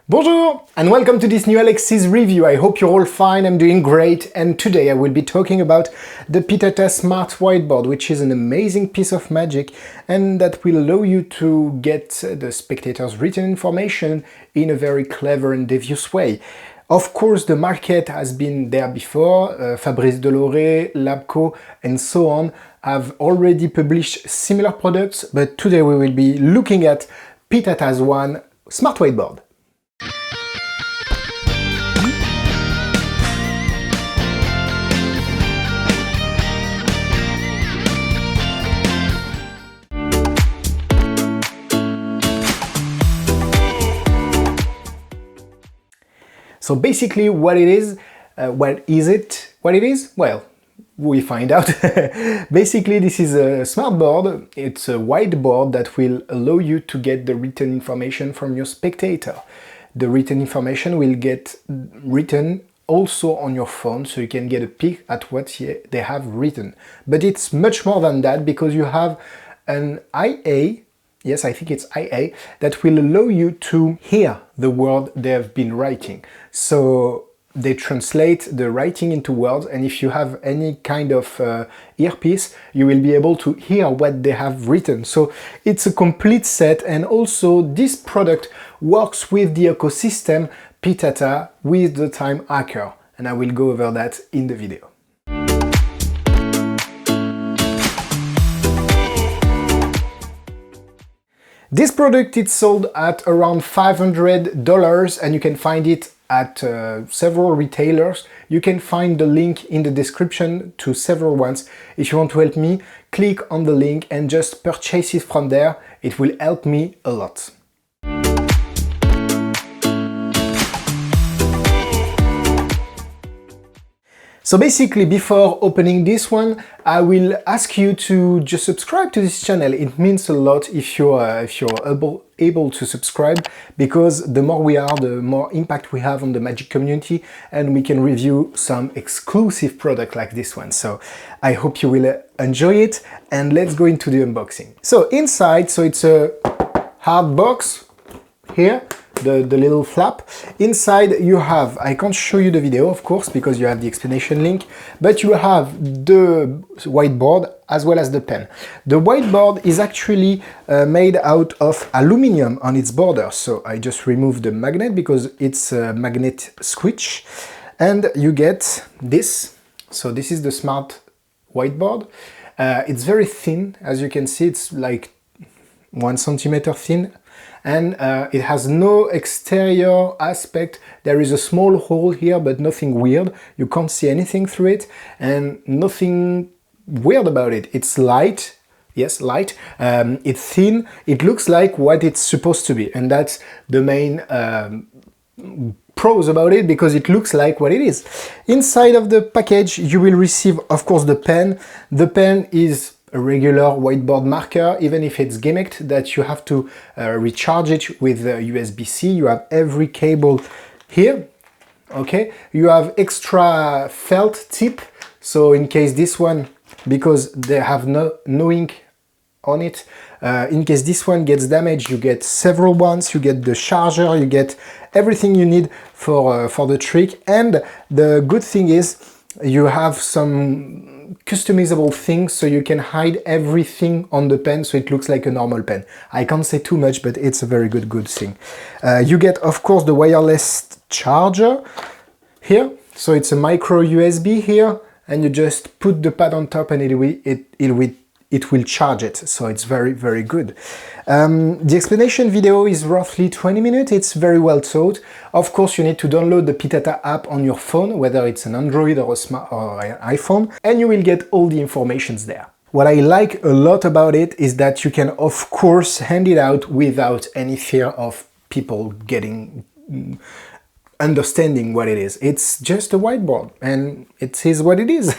Bonjour and welcome to this new Alexis review. I hope you're all fine, I'm doing great, and today I will be talking about the Pitata Smart Whiteboard, which is an amazing piece of magic and that will allow you to get the spectators' written information in a very clever and devious way. Of course, the market has been there before. Fabrice Deloré, Labco and so on have already published similar products, but today we will be looking at Pitata's one Smart Whiteboard. So basically what it is, what it is? Well, we find out. Basically this is a smart board, it's a whiteboard that will allow you to get the written information from your spectator. The written information will get written also on your phone, so you can get a peek at what they have written. But it's much more than that, because you have an IA, yes, I think it's IA, that will allow you to hear the word they've been writing. So they translate the writing into words, and if you have any kind of earpiece, you will be able to hear what they have written. So it's a complete set, and also this product works with the ecosystem Pitata with the Time Hacker, and I will go over that in the video. This product is sold at around $500 and you can find it at several retailers. You can find the link in the description to several ones. If you want to help me, click on the link and just purchase it from there. It will help me a lot. So basically, before opening this one, I will ask you to just subscribe to this channel. It means a lot if you're able to subscribe, because the more we are, the more impact we have on the magic community, and we can review some exclusive product like this one. So I hope you will enjoy it, and let's go into the unboxing. So inside, so it's a hard box here. The little flap. Inside you have, I can't show you the video of course because you have the explanation link, but you have the whiteboard as well as the pen. The whiteboard is actually made out of aluminum on its border, so I just removed the magnet because it's a magnet switch, and you get this. So this is the smart whiteboard. It's very thin, as you can see, it's like 1 centimeter thin. And it has no exterior aspect. There is a small hole here, but nothing weird. You can't see anything through it, and nothing weird about it. It's light, yes, light. It's thin. It looks like what it's supposed to be, and that's the main pros about it, because it looks like what it is. Inside of the package, you will receive, of course, the pen. The pen is a regular whiteboard marker, even if it's gimmicked, that you have to recharge it with USB-C. You have every cable here, okay? You have extra felt tip, so in case this one, because they have no ink on it, in case this one gets damaged, you get several ones. You get the charger, you get everything you need for the trick. And the good thing is you have some customizable things, so you can hide everything on the pen so it looks like a normal pen. I can't say too much, but it's a very good thing. You get, of course, the wireless charger here. So it's a micro USB here, and you just put the pad on top and it will charge it. So it's very good. The explanation video is roughly 20 minutes. It's very well thought. Of course, you need to download the Pitata app on your phone, whether it's an Android or an iPhone, and you will get all the informations there. What I like a lot about it is that you can, of course, hand it out without any fear of people understanding what it is. It's just a whiteboard, and it is what it is.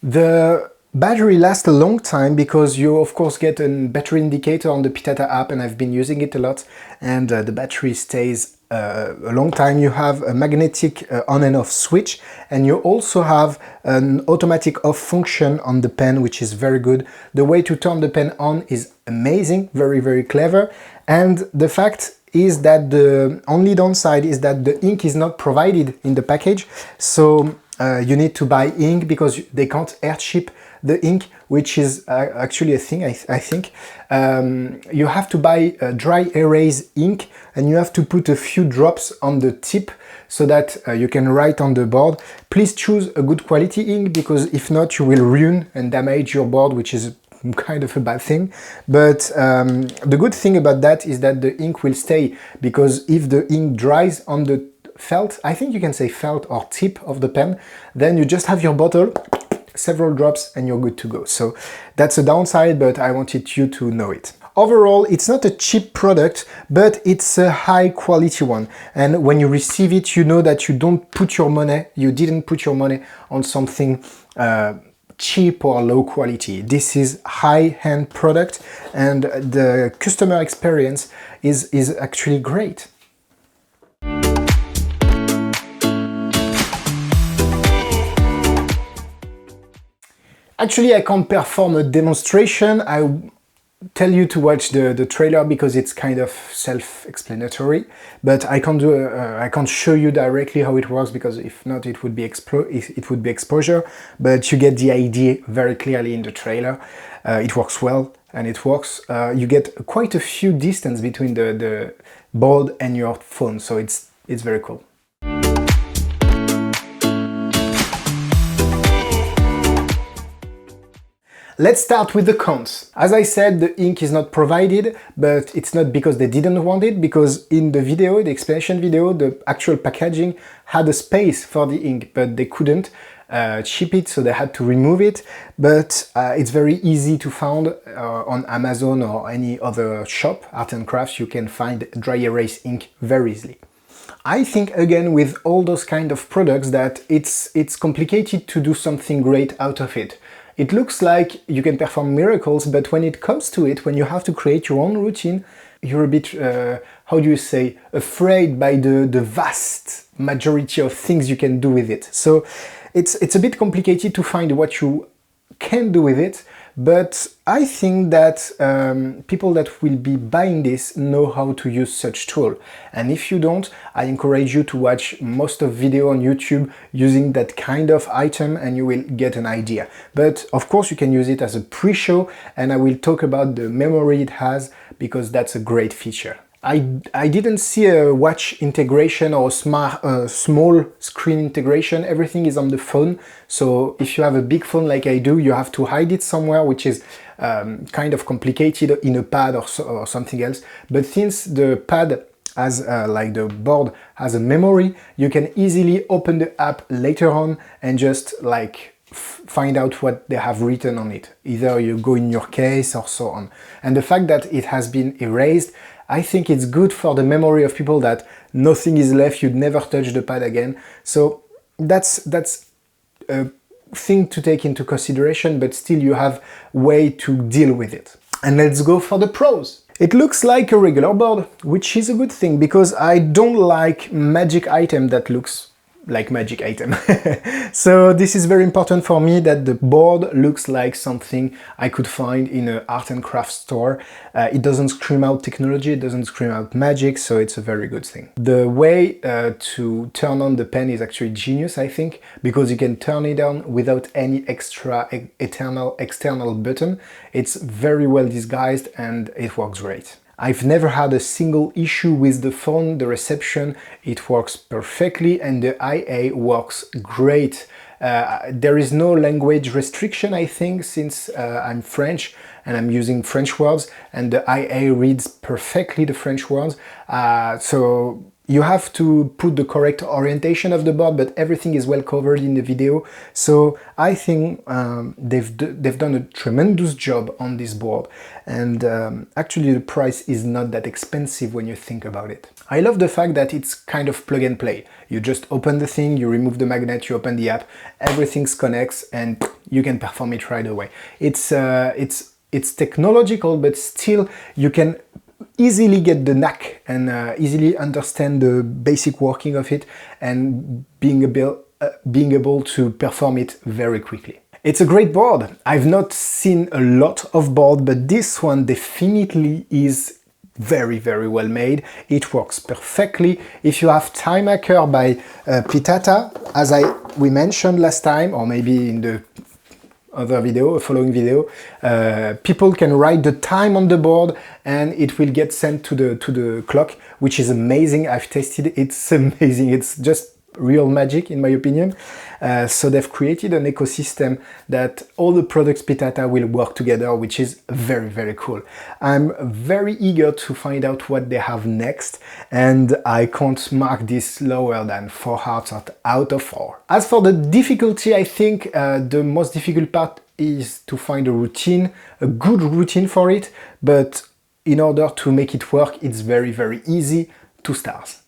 The battery lasts a long time because you of course get a battery indicator on the Pitata app, and I've been using it a lot, and the battery stays a long time. You have a magnetic on and off switch, and you also have an automatic off function on the pen, which is very good. The way to turn the pen on is amazing, very clever, and the fact is that the only downside is that the ink is not provided in the package. So you need to buy ink because they can't air ship the ink, which is actually a thing, I think. You have to buy a dry erase ink, and you have to put a few drops on the tip so that you can write on the board. Please choose a good quality ink, because if not, you will ruin and damage your board, which is kind of a bad thing. But the good thing about that is that the ink will stay, because if the ink dries on the felt, I think you can say felt or tip of the pen, then you just have your bottle, several drops, and you're good to go. So that's a downside, but I wanted you to know it. Overall, it's not a cheap product, but it's a high quality one. And when you receive it, you know that you didn't put your money on something cheap or low quality. This is high-end product, and the customer experience is actually great. Actually, I can't perform a demonstration. I tell you to watch the trailer because it's kind of self-explanatory, but I can't show you directly how it works, because if not, it would be exposure. But you get the idea very clearly in the trailer. It works well, and it works. You get quite a few distance between the board and your phone, so it's very cool. Let's start with the cons. As I said, the ink is not provided, but it's not because they didn't want it, because in the video, the explanation video, the actual packaging had a space for the ink, but they couldn't ship it, so they had to remove it. But it's very easy to find on Amazon or any other shop, art and crafts. You can find dry erase ink very easily. I think, again, with all those kind of products, that it's complicated to do something great out of it. It looks like you can perform miracles, but when it comes to it, when you have to create your own routine, you're a bit, how do you say, afraid by the vast majority of things you can do with it. So it's a bit complicated to find what you can do with it, but I think that people that will be buying this know how to use such tool. And if you don't, I encourage you to watch most of video on YouTube using that kind of item, and you will get an idea. But of course you can use it as a pre-show, and I will talk about the memory it has, because that's a great feature. I didn't see a watch integration or small screen integration. Everything is on the phone. So if you have a big phone like I do, you have to hide it somewhere, which is kind of complicated in a pad or something else. But since the pad has, like the board has a memory, you can easily open the app later on and just like find out what they have written on it. Either you go in your case or so on. And the fact that it has been erased, I think it's good for the memory of people that nothing is left, you'd never touch the pad again. So that's a thing to take into consideration, but still you have way to deal with it. And let's go for the pros. It looks like a regular board, which is a good thing, because I don't like magic item that looks like magic item. So this is very important for me, that the board looks like something I could find in an art and craft store. It doesn't scream out technology, it doesn't scream out magic, so it's a very good thing. The way to turn on the pen is actually genius, I think, because you can turn it on without any extra external button. It's very well disguised and it works great. I've never had a single issue with the phone, the reception, it works perfectly, and the IA works great. There is no language restriction, I think, since I'm French and I'm using French words, and the IA reads perfectly the French words. So you have to put the correct orientation of the board, but everything is well covered in the video. So I think they've done a tremendous job on this board. And actually the price is not that expensive when you think about it. I love the fact that it's kind of plug and play. You just open the thing, you remove the magnet, you open the app, everything connects, and you can perform it right away. It's technological, but still you can easily get the knack and easily understand the basic working of it, and being able to perform it very quickly. It's a great board. I've not seen a lot of board, but this one definitely is very, very well made. It works perfectly. If you have Time Hacker by Pitata, as we mentioned last time, or maybe in the other video, a following video, people can write the time on the board and it will get sent to the clock, which is amazing. I've tested it, it's amazing. It's just real magic in my opinion. So they've created an ecosystem that all the products Pitata will work together, which is very, very cool. I'm very eager to find out what they have next, and I can't mark this lower than 4 hearts out of 4. As for the difficulty, I think the most difficult part is to find a routine, a good routine for it, but in order to make it work, it's very, very easy. 2 stars.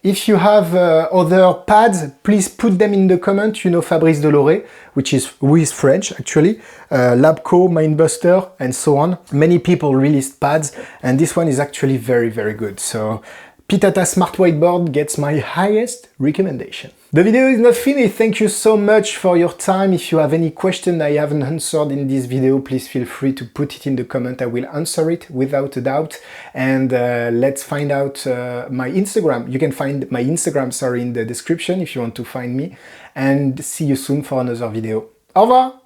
If you have other pads, please put them in the comment. You know Fabrice Deloré, who is French actually, Labco, Mindbuster, and so on. Many people released pads, and this one is actually very, very good. So Pitata Smart Whiteboard gets my highest recommendation. The video is not finished. Thank you so much for your time. If you have any question I haven't answered in this video, please feel free to put it in the comment. I will answer it without a doubt. And let's find out my Instagram. You can find my Instagram, in the description if you want to find me. And see you soon for another video. Au revoir!